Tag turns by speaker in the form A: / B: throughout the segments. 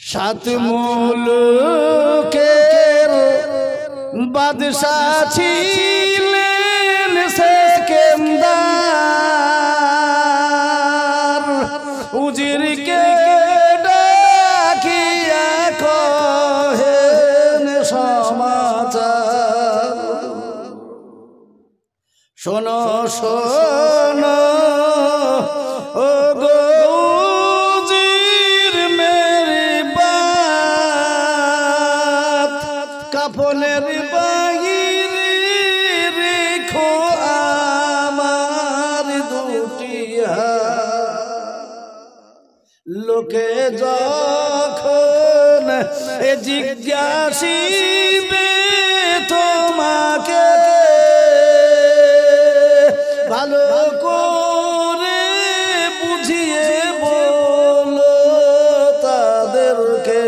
A: সাত মুলুকের বাদশা ছিলেন সেকেন্দার উজিরকে ডাকিয়া কহেন সমাচার শোনো শোনো ও গো কাফনের বাহিরে রেখো আমার দুটি লোকে যখন জিজ্ঞাসিবে তোমাকে ভালো করে বুঝিয়ে বলো তাদেরকে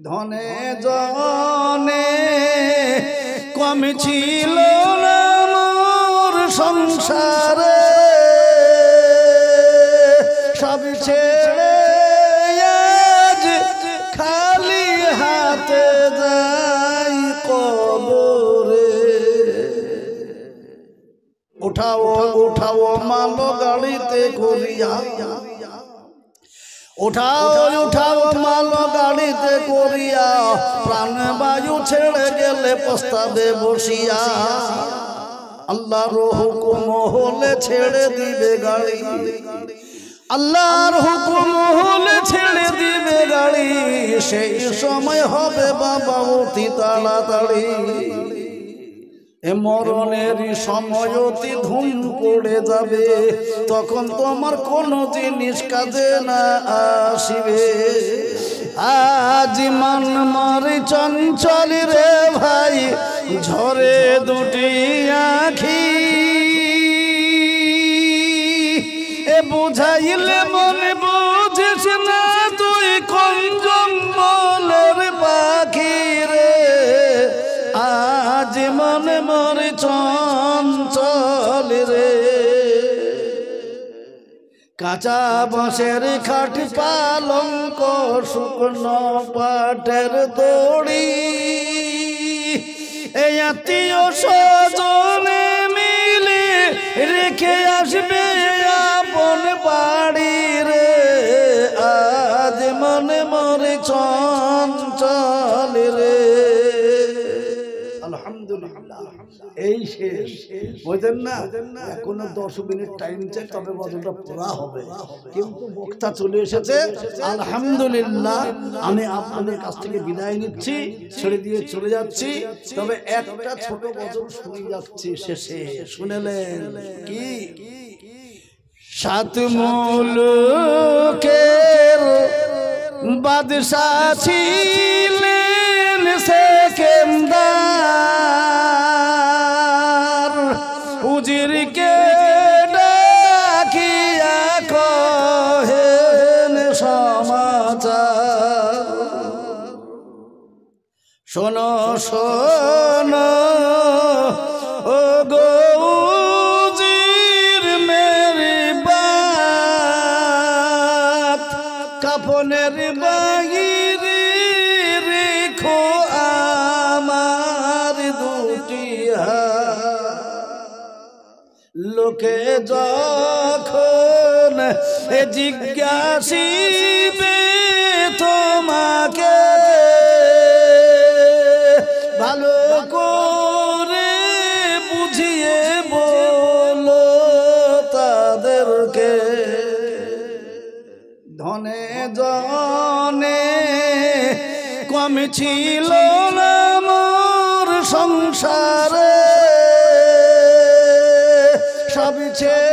A: ধনে জনে কম ছিল না মোর সংসারে সব ছেড়ে আজ খালি হাতে যাই কবরে উঠাও উঠাও মালো গাড়িতে করিয়া উঠাও উঠাও মাল গাড়িতে করিয়া প্রাণবায়ু ছেড়ে গেলে প্রস্তাবে বসিয়া আল্লাহর হুকুম হলে ছেড়ে দিবে গাড়ি আল্লাহর হুকুম হলে ছেড়ে দিবে গাড়ি সেই সময় হবে বাবা অতি তাড়াতাড়ি মরণের সময় অতি ধুম পড়ে যাবে তখন তোমার কোনো জিনিস কাজে না আসিবে আজ মন মরে চঞ্চল রে ভাই ঝরে দুটি আখি এ বুঝাইলে মনে বুঝিস না তুই কোন জঙ্গলের পাখি রে আজ মনে মরে চঞ্চল রে কাঁচা বাঁশের খাট পালঙ্ক শুকনো পাটের দড়ি এই আত্মীয় স্বজনে মিলে রেখে আসবে আপন বাড়ি রে আজ মনে মরে চঞ্চল রে এই শেষ বুঝলেন না এখনো 10 মিনিট টাইম চাই তবে বদলটা পুরা হবে কিন্তু বক্তা চলে এসেছে আলহামদুলিল্লাহ আমি আপনাদের কাছ থেকে বিদায় নিচ্ছি ছেড়ে দিয়ে চলে যাচ্ছি তবে একটা ছোট বদল শুনে যাচ্ছি শেষে শুনেলেন কি সাত মুলুকের বাদশা ছিলেন সেকেন্দার উজিরকে ডাকিয়া কহেন সমাচার শোনো শোনো ও গো উজির মেরি বাত কাফনের বাহিরে রেখো আমার দুটি লোকে যখন জিজ্ঞাসিবে তোমাকে ভালো করে বুঝিয়ে বলো তাদেরকে ধনে জনে কম ছিল না মোর সংসারে সব ছেড়ে